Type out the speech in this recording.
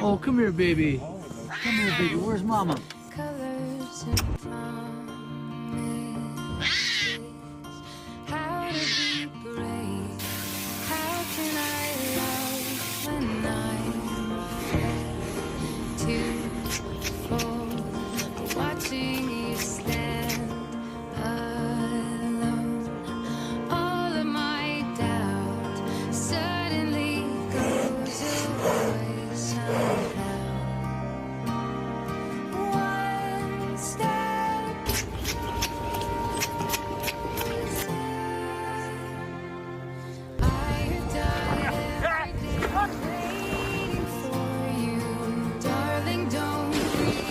Oh, come here, baby. Come here, baby. Where's mama? Colors and promises. How to be brave? How can I love when I'm afraid to fall? Watching you stand alone. All of my doubt suddenly goes away somehow. One step I died every day waiting for you, darling. Don't leave.